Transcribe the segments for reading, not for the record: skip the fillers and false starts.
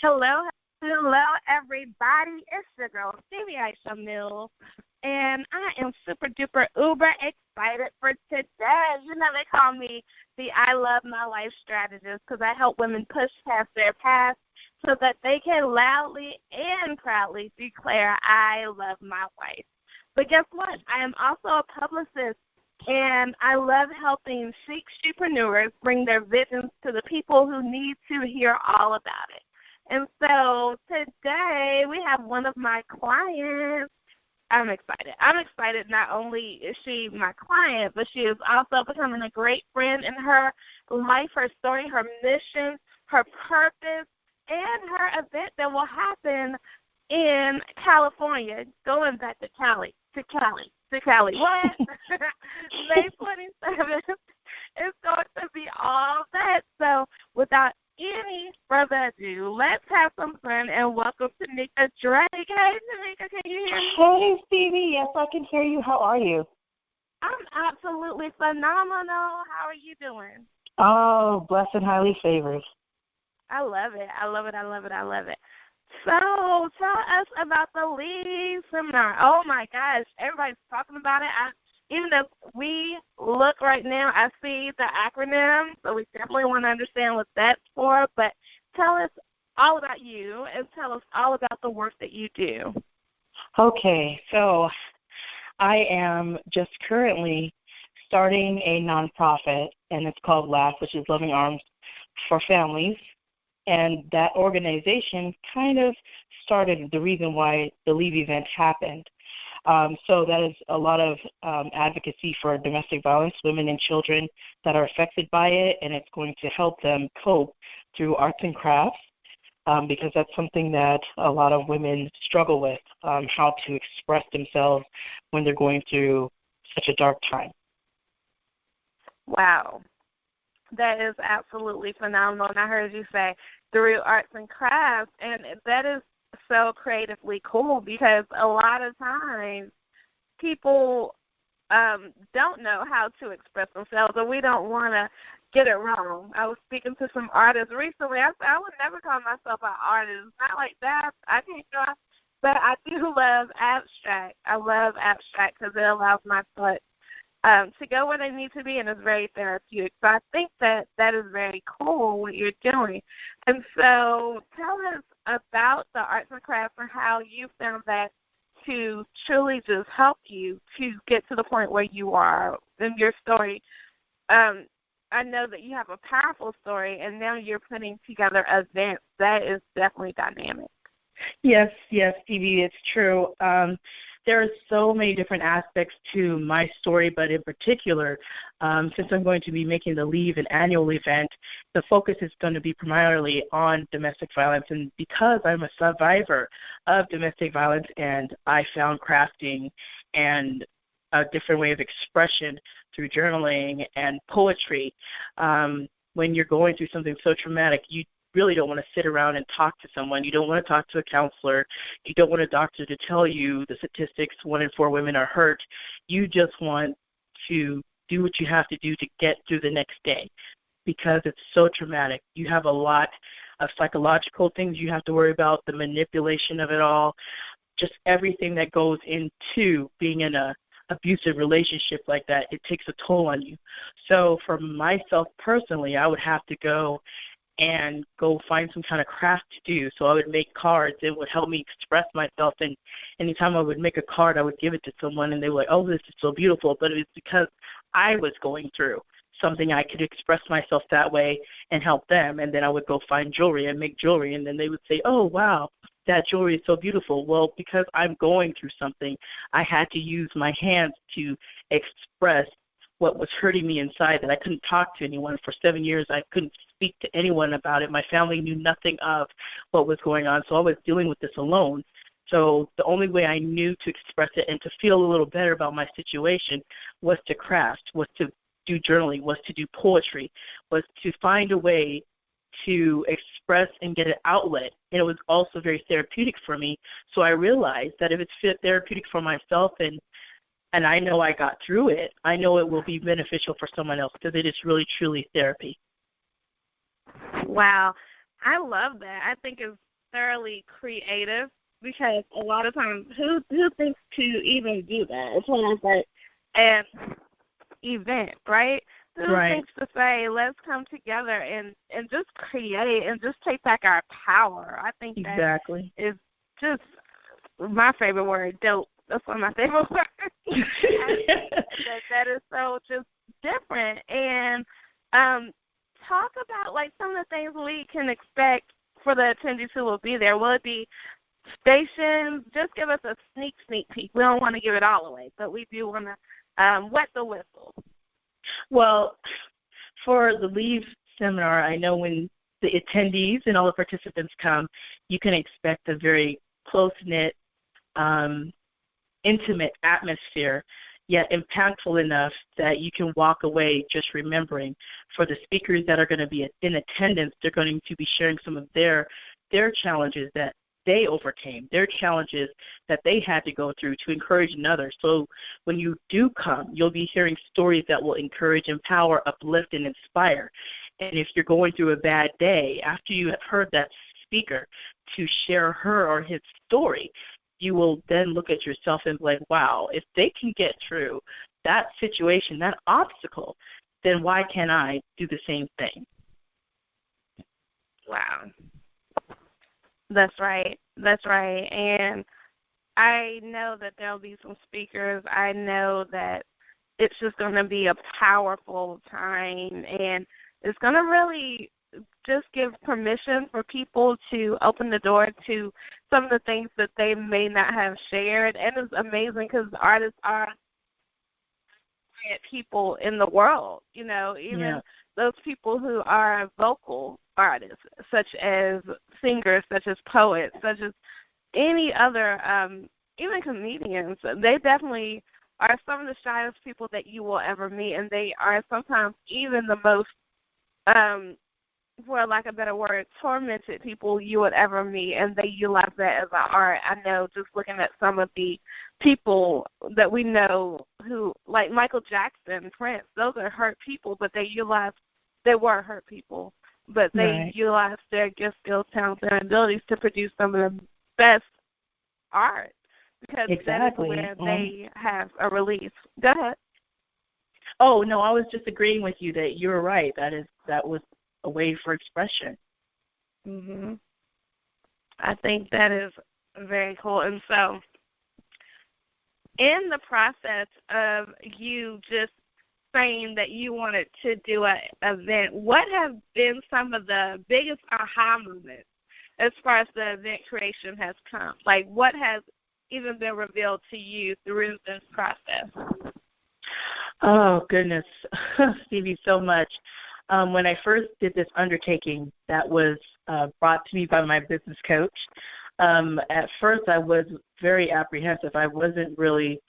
Hello, everybody. It's your girl, Stevie Aisha Mills, and I am super duper uber excited for today. You know, they call me the I Love My Life strategist because I help women push past their past so that they can loudly and proudly declare, I love my life. But guess what? I am also a publicist, and I love helping chic shoepreneurs bring their visions to the people who need to hear all about it. And so today we have one of my clients. I'm excited. I'm excited not only is she my client, but she is also becoming a great friend in her life, her story, her mission, her purpose, and her event that will happen in California, going back to Cali. What? May 27th. It's going to be all that. So without any further ado, let's have some fun and welcome Teniecka Drake. Hey, Teniecka, can you hear me? Hey, Stevie. Yes, I can hear you. How are you? I'm absolutely phenomenal. How are you doing? Oh, blessed and highly favored. I love it. So tell us about the L.A.F.F seminar. Oh, my gosh. Everybody's talking about it. Even as we look right now, I see the acronym, so we definitely want to understand what that's for. But tell us all about you and tell us all about the work that you do. Okay, so I am just currently starting a nonprofit, and it's called L.A.F.F, which is Loving Arms for Families. And that organization kind of started the reason why the L.A.F.F event happened. So that is a lot of advocacy for domestic violence, women and children that are affected by it, and it's going to help them cope through arts and crafts because that's something that a lot of women struggle with, how to express themselves when they're going through such a dark time. Wow. That is absolutely phenomenal. And I heard you say through arts and crafts, and that is so creatively cool because a lot of times people don't know how to express themselves, and we don't want to get it wrong. I was speaking to some artists recently. I said I would never call myself an artist. Not like that. I can't draw. But I do love abstract. I love abstract because it allows my thoughts to go where they need to be, and it's very therapeutic. So I think that is very cool what you're doing. And so tell us about the arts and crafts and how you found that to truly just help you to get to the point where you are in your story. I know that you have a powerful story, and now you're putting together events. That is definitely dynamic. Yes, Stevie, it's true. There are so many different aspects to my story, but in particular, since I'm going to be making the L.A.F.F an annual event, the focus is going to be primarily on domestic violence. And because I'm a survivor of domestic violence and I found crafting and a different way of expression through journaling and poetry, when you're going through something so traumatic, you really don't want to sit around and talk to someone. You don't want to talk to a counselor. You don't want a doctor to tell you the statistics, 1 in 4 women are hurt. You just want to do what you have to do to get through the next day because it's so traumatic. You have a lot of psychological things you have to worry about, the manipulation of it all, just everything that goes into being in a abusive relationship like that. It takes a toll on you. So for myself personally, I would have to go find some kind of craft to do. So I would make cards. It would help me express myself. And anytime I would make a card, I would give it to someone, and they were like, oh, this is so beautiful. But it was because I was going through something. I could express myself that way and help them. And then I would go find jewelry and make jewelry. And then they would say, oh, wow, that jewelry is so beautiful. Well, because I'm going through something, I had to use my hands to express what was hurting me inside, that I couldn't talk to anyone. For 7 years, I couldn't speak to anyone about it. My family knew nothing of what was going on, so I was dealing with this alone. So the only way I knew to express it and to feel a little better about my situation was to craft, was to do journaling, was to do poetry, was to find a way to express and get an outlet. And it was also very therapeutic for me. So I realized that if it's therapeutic for myself and I know I got through it, I know it will be beneficial for someone else because it is really, truly therapy. Wow. I love that. I think it's thoroughly creative because a lot of times, who thinks to even do that? It's when I say an event, right? Who thinks to say, let's come together and just create and just take back our power? I think that is just my favorite word, dope. That's one of my favorite words. that is so just different. And talk about, like, some of the things we can expect for the attendees who will be there. Will it be stations? Just give us a sneak peek. We don't want to give it all away, but we do want to wet the whistle. Well, for the L.A.F.F seminar, I know when the attendees and all the participants come, you can expect a very close-knit, intimate atmosphere, yet impactful enough that you can walk away just remembering. For the speakers that are going to be in attendance, they're going to be sharing some of their challenges that they overcame, their challenges that they had to go through to encourage another. So when you do come, you'll be hearing stories that will encourage, empower, uplift, and inspire. And if you're going through a bad day, after you have heard that speaker to share her or his story, you will then look at yourself and be like, wow, if they can get through that situation, that obstacle, then why can't I do the same thing? Wow. That's right. And I know that there'll be some speakers. I know that it's just going to be a powerful time, and it's going to really just give permission for people to open the door to some of the things that they may not have shared. And it's amazing because artists are people in the world, even those people who are vocal artists, such as singers, such as poets, such as any other, even comedians. They definitely are some of the shyest people that you will ever meet, and they are sometimes even the most, for lack of a better word, tormented people you would ever meet, and they utilize that as an art. I know just looking at some of the people that we know who, like Michael Jackson, Prince, those are hurt people, but they were hurt people, but they utilized their gift, skills, talents, and abilities to produce some of the best art because that is where they have a release. Go ahead. Oh, no, I was just agreeing with you that you're right. That was a way for expression. Mhm. I think that is very cool. And so in the process of you just saying that you wanted to do an event, what have been some of the biggest aha moments as far as the event creation has come? Like, what has even been revealed to you through this process? Oh, goodness, Stevie, so much. When I first did this undertaking that was brought to me by my business coach, at first I was very apprehensive. I wasn't really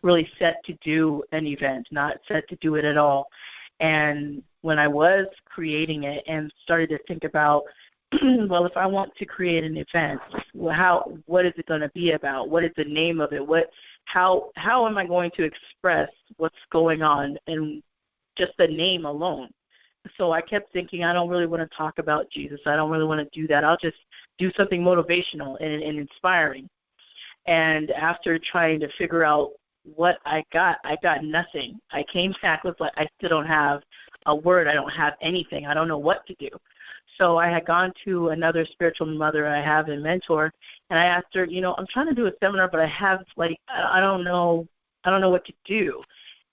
really set to do an event, not set to do it at all. And when I was creating it and started to think about, well, if I want to create an event, what is it going to be about? What is the name of it? How am I going to express what's going on and just the name alone? So I kept thinking, I don't really want to talk about Jesus. I don't really want to do that. I'll just do something motivational and inspiring. And after trying to figure out what I got nothing. I came back with I still don't have a word. I don't have anything. I don't know what to do. So I had gone to another spiritual mother I have and mentor, and I asked her, I'm trying to do a seminar, but I have I don't know what to do.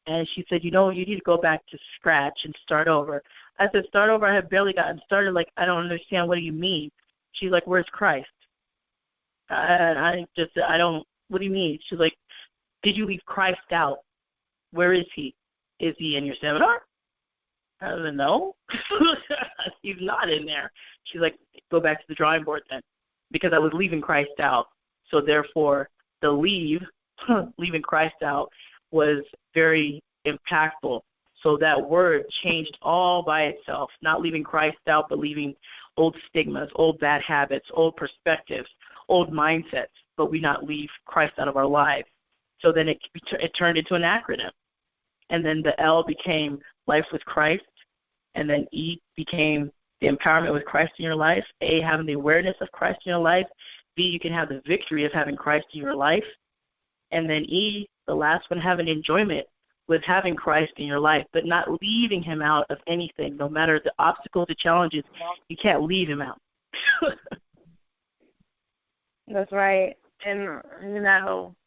And she said, you need to go back to scratch and start over. I said, start over? I had barely gotten started. I don't understand. What do you mean? She's like, where's Christ? I don't, what do you mean? She's like, did you leave Christ out? Where is he? Is he in your seminar? I said, no. He's not in there. She's like, go back to the drawing board then, because I was leaving Christ out. So therefore, the leaving Christ out, was very impactful. So that word changed all by itself, not leaving Christ out, but leaving old stigmas, old bad habits, old perspectives, old mindsets, but we not leave Christ out of our lives. So then it turned into an acronym. And then the L became Life with Christ, and then E became the empowerment with Christ in your life, A, having the awareness of Christ in your life, B, you can have the victory of having Christ in your life, and then E, the last one, having enjoyment with having Christ in your life, but not leaving him out of anything. No matter the obstacles, the challenges, you can't leave him out. That's right. And,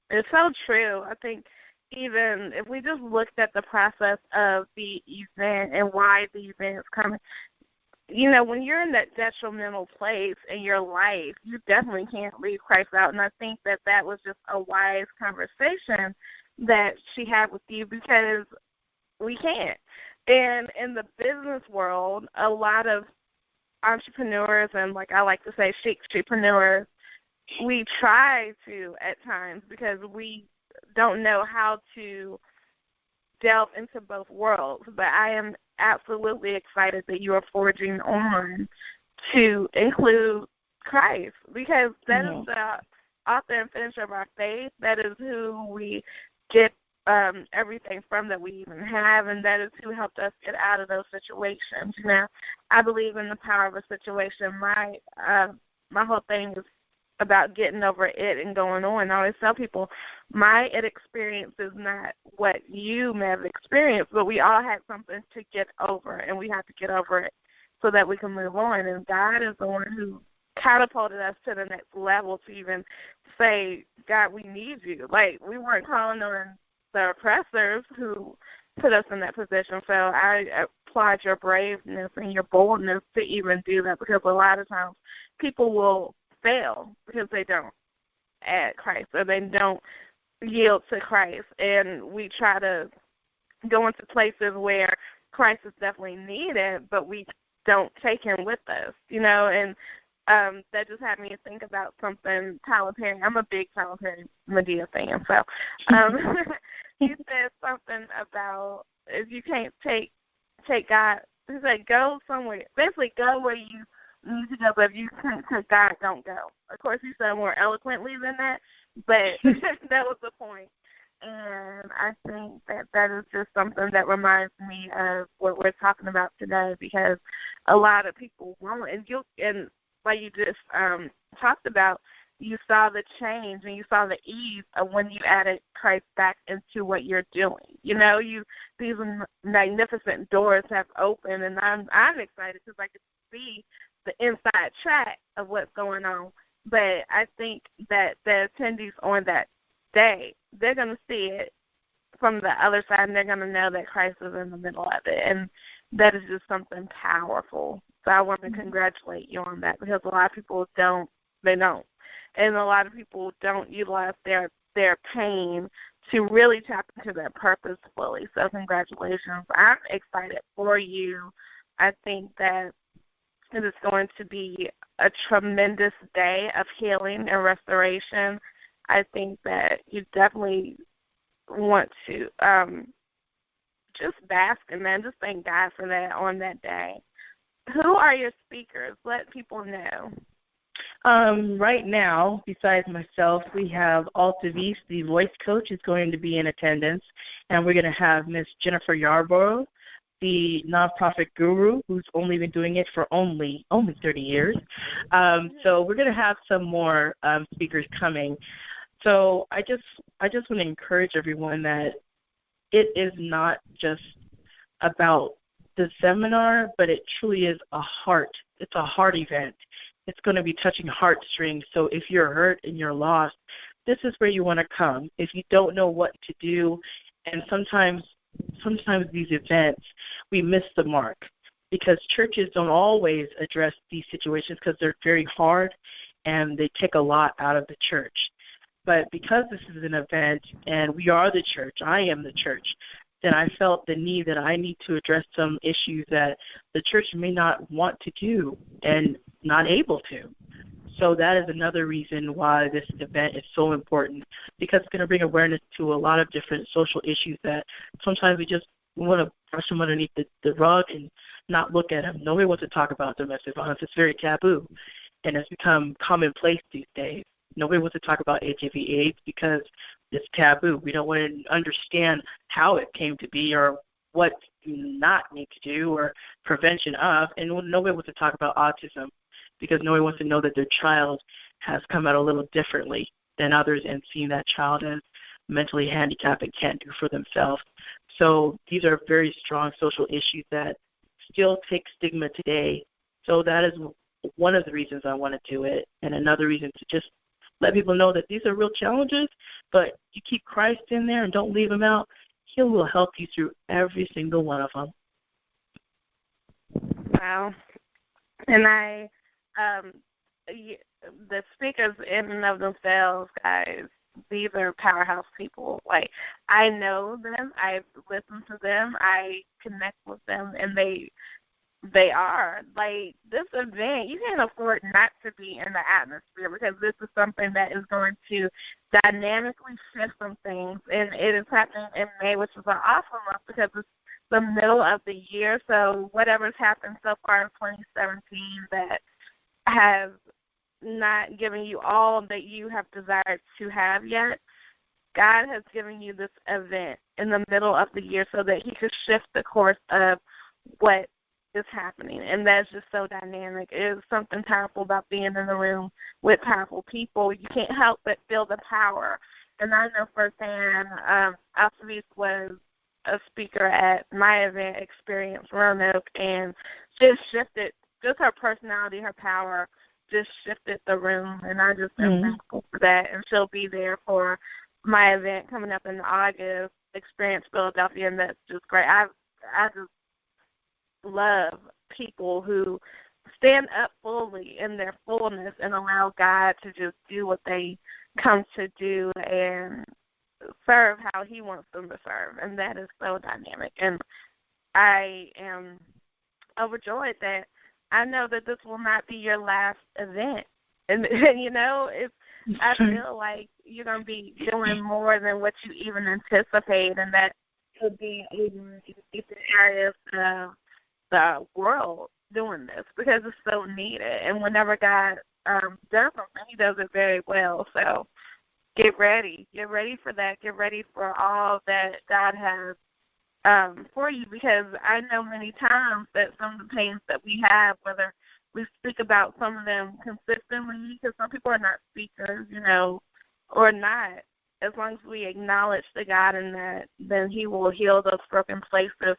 it's so true. I think even if we just looked at the process of the event and why the event is coming, when you're in that detrimental place in your life, you definitely can't leave Christ out. And I think that was just a wise conversation that she had with you, because we can't. And in the business world, a lot of entrepreneurs, and like I like to say, chic-entrepreneurs, we try to at times because we don't know how to delve into both worlds. But I am absolutely excited that you are forging on to include Christ, because that is the author and finisher of our faith. That is who we get everything from that we even have, and that is who helped us get out of those situations. I believe in the power of a situation. My whole thing is about getting over it and going on. I always tell people my experience is not what you may have experienced, but we all had something to get over, and we have to get over it so that we can move on. And God is the one who catapulted us to the next level to even say, God, we need you. Like, we weren't calling on the oppressors who put us in that position. So I applaud your braveness and your boldness to even do that, because a lot of times people will fail because they don't add Christ or they don't yield to Christ. And we try to go into places where Christ is definitely needed, but we don't take him with us, and that just had me think about something Tyler Perry. I'm a big Tyler Perry Medea fan, so he said something about if you can't take God, he said go somewhere. Basically, go where you need to go, but if you can't take God, don't go. Of course, he said more eloquently than that, but that was the point. And I think that is just something that reminds me of what we're talking about today, because a lot of people won't. And like you just talked about, you saw the change and you saw the ease of when you added Christ back into what you're doing. These magnificent doors have opened, and I'm excited because I can see the inside track of what's going on. But I think that the attendees on that day, they're going to see it from the other side, and they're going to know that Christ is in the middle of it, and that is just something powerful. So I want to congratulate you on that, because a lot of people don't. And a lot of people don't utilize their pain to really tap into their purpose fully. So congratulations. I'm excited for you. I think that it is going to be a tremendous day of healing and restoration. I think that you definitely want to just bask in that. Just thank God for that on that day. Who are your speakers? Let people know. Right now, besides myself, we have Altavis, the voice coach, is going to be in attendance, and we're going to have Miss Jennifer Yarborough, the nonprofit guru, who's only been doing it for only 30 years. So we're going to have some more speakers coming. So I just want to encourage everyone that it is not just about the seminar, but it truly is it's a heart event. It's going to be touching heartstrings. So if you're hurt and you're lost, this is where you want to come. If you don't know what to do, and sometimes these events, we miss the mark because churches don't always address these situations because they're very hard and they take a lot out of the church. But because this is an event and we are the church, I am the church, then I felt the need that I need to address some issues that the church may not want to do and not able to. So that is another reason why this event is so important, because it's going to bring awareness to a lot of different social issues that sometimes we just want to brush them underneath the rug and not look at them. Nobody wants to talk about domestic violence. It's very taboo, and it's become commonplace these days. Nobody wants to talk about HIV/AIDS because it's taboo. We don't want to understand how it came to be or what you not need to do or prevention of, and nobody wants to talk about autism because nobody wants to know that their child has come out a little differently than others and seeing that child as mentally handicapped and can't do for themselves. So these are very strong social issues that still take stigma today. So that is one of the reasons I want to do it, and another reason to just let people know that these are real challenges, but you keep Christ in there and don't leave him out. He will help you through every single one of them. Wow. And the speakers in and of themselves, guys, these are powerhouse people. Like, I know them, I've listened to them, I connect with them, and they are. Like, this event, you can't afford not to be in the atmosphere because this is something that is going to dynamically shift some things. And it is happening in May, which is an awesome month because it's the middle of the year. So whatever's happened so far in 2017 that has not given you all that you have desired to have yet, God has given you this event in the middle of the year so that he could shift the course of what is happening, and that's just so dynamic. It is something powerful about being in the room with powerful people. You can't help but feel the power. And I know firsthand, L.A.F.F was a speaker at my event, Experience Roanoke, and just shifted, just her personality, her power, just shifted the room, and I just am thankful for that. And she'll be there for my event coming up in August, Experience Philadelphia, and that's just great. I just love people who stand up fully in their fullness and allow God to just do what they come to do and serve how he wants them to serve, and that is so dynamic. And I am overjoyed that I know that this will not be your last event. And you know, I feel like you're going to be doing more than what you even anticipate, and that could be even in different areas of the world doing this because it's so needed. And whenever God does something, he does it very well. So get ready. Get ready for that. Get ready for all that God has for you, because I know many times that some of the pains that we have, whether we speak about some of them consistently, because some people are not speakers, you know, or not, as long as we acknowledge the God in that, then he will heal those broken places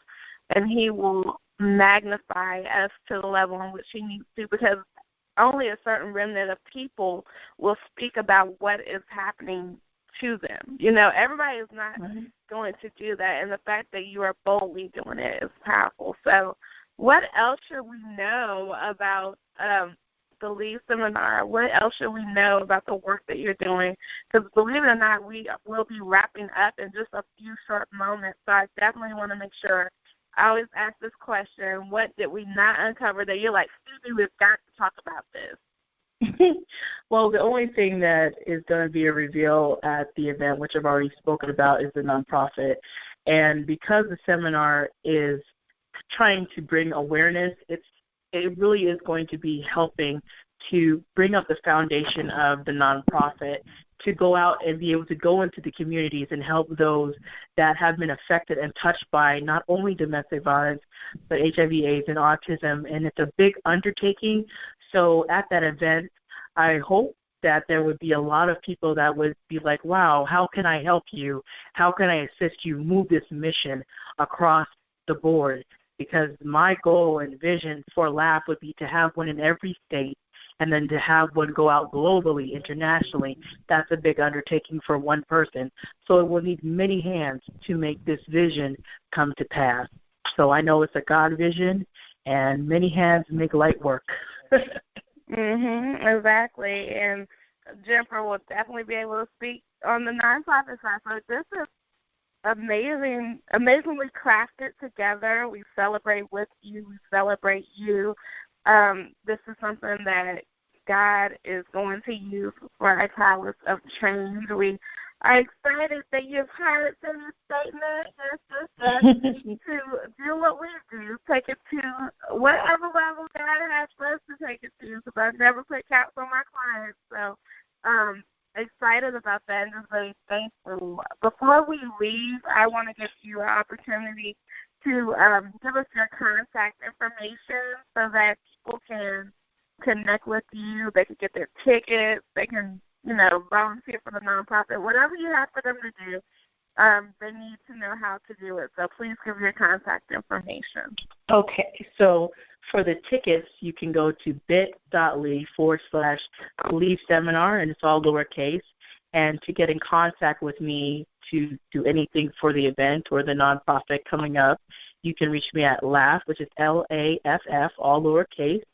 and he will magnify us to the level in which he needs to, because only a certain remnant of people will speak about what is happening to them. You know, everybody is not going to do that, and the fact that you are boldly doing it is powerful. So what else should we know about the L.A.F.F seminar? What else should we know about the work that you're doing? Because believe it or not, we will be wrapping up in just a few short moments, so I definitely want to make sure. I always ask this question, what did we not uncover that you're like, Stevie, we've got to talk about this? Well, the only thing that is going to be a reveal at the event, which I've already spoken about, is the nonprofit. And because the seminar is trying to bring awareness, it really is going to be helping to bring up the foundation of the nonprofit to go out and be able to go into the communities and help those that have been affected and touched by not only domestic violence, but HIV, AIDS, and autism. And it's a big undertaking. So at that event, I hope that there would be a lot of people that would be like, wow, how can I help you? How can I assist you move this mission across the board? Because my goal and vision for L.A.F.F would be to have one in every state, and then to have one go out globally, internationally. That's a big undertaking for one person. So it will need many hands to make this vision come to pass. So I know it's a God vision, and many hands make light work. Exactly. And Jennifer will definitely be able to speak on the nonprofit side. So this is amazingly crafted together. We celebrate with you. We celebrate you. This is something that God is going to use for a catalyst of change. We are excited that you've hired to your statement to do what we do, take it to whatever level God has for us to take it to, because I've never put caps on my clients. So excited about that and just very thankful. Before we leave, I want to give you an opportunity to give us your contact information so that people can connect with you. They can get their tickets. They can, volunteer for the nonprofit. Whatever you have for them to do, they need to know how to do it. So please give your contact information. Okay, so for the tickets, you can go to bit.ly/Believe Seminar, and it's all lowercase. And to get in contact with me to do anything for the event or the nonprofit coming up, you can reach me at L.A.F.F, which is L-A.F.F, all lowercase,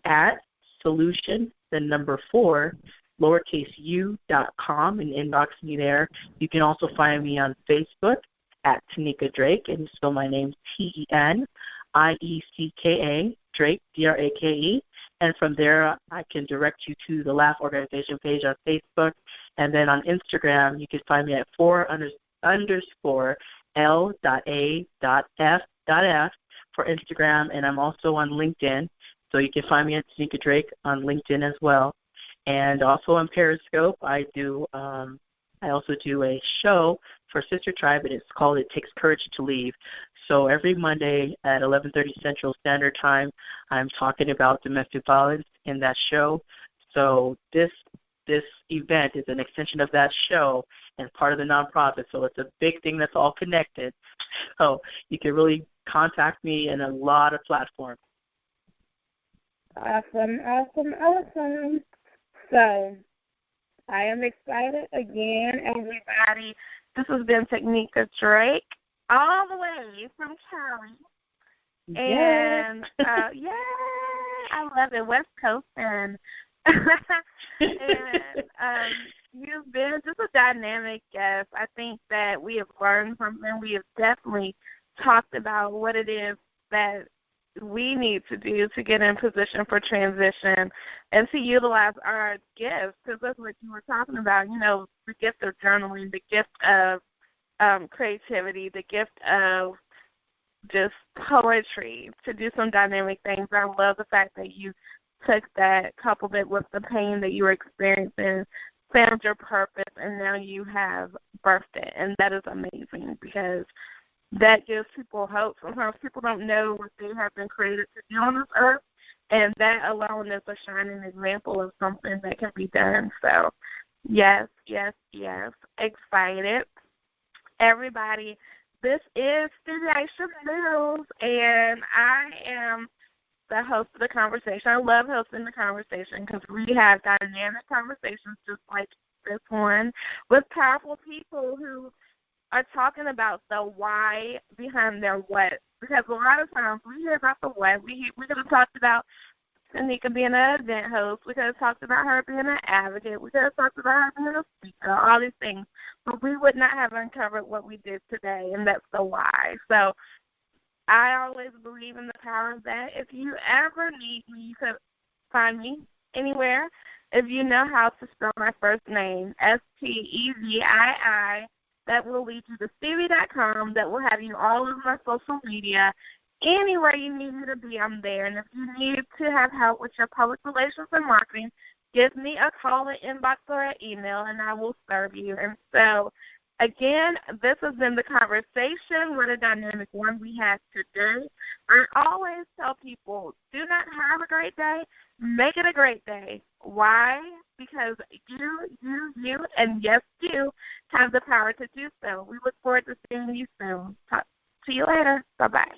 at solution, the number 4, lowercase u.com, and inbox me there. You can also find me on Facebook at Teniecka Drake, and you spell my name Teniecka Drake, Drake, and from there I can direct you to the L.A.F.F organization page on Facebook, and then on Instagram you can find me at _L.A.F.F for Instagram, and I'm also on LinkedIn, so you can find me at Teniecka Drake on LinkedIn as well. And also on Periscope, I also do a show for Sister Tribe, and it's called It Takes Courage to Leave. So every Monday at 11:30 Central Standard Time, I'm talking about domestic violence in that show. So this event is an extension of that show and part of the nonprofit. So it's a big thing that's all connected. So you can really contact me in a lot of platforms. Awesome. So I am excited again, everybody. This has been Teniecka Drake, all the way from Cali. And, I love it, West Coast. And you've been just a dynamic guest. I think that we have learned something. We have definitely talked about what it is that we need to do to get in position for transition and to utilize our gifts, because that's what you were talking about, the gift of journaling, the gift of creativity, the gift of just poetry, to do some dynamic things. I love the fact that you took that, coupled it with the pain that you were experiencing, found your purpose, and now you have birthed it, and that is amazing, because that gives people hope. Sometimes people don't know what they have been created to do on this earth, and that alone is a shining example of something that can be done. So, yes, excited. Everybody, this is Stimulation News, and I am the host of the conversation. I love hosting the conversation because we have dynamic conversations just like this one with powerful people who are talking about the why behind their what. Because a lot of times we hear about the what. We could have talked about Teniecka being an event host. We could have talked about her being an advocate. We could have talked about her being a speaker, all these things. But we would not have uncovered what we did today, and that's the why. So I always believe in the power of that. If you ever need me, you could find me anywhere. If you know how to spell my first name, Stevii, that will lead you to Stevie.com. That will have you all of my social media. Anywhere you need me to be, I'm there. And if you need to have help with your public relations and marketing, give me a call, an inbox, or an email, and I will serve you. And so, again, this has been the conversation. What a dynamic one we had today. I always tell people, do not have a great day. Make it a great day. Why? Because you, and yes, you have the power to do so. We look forward to seeing you soon. Talk to you later. Bye-bye.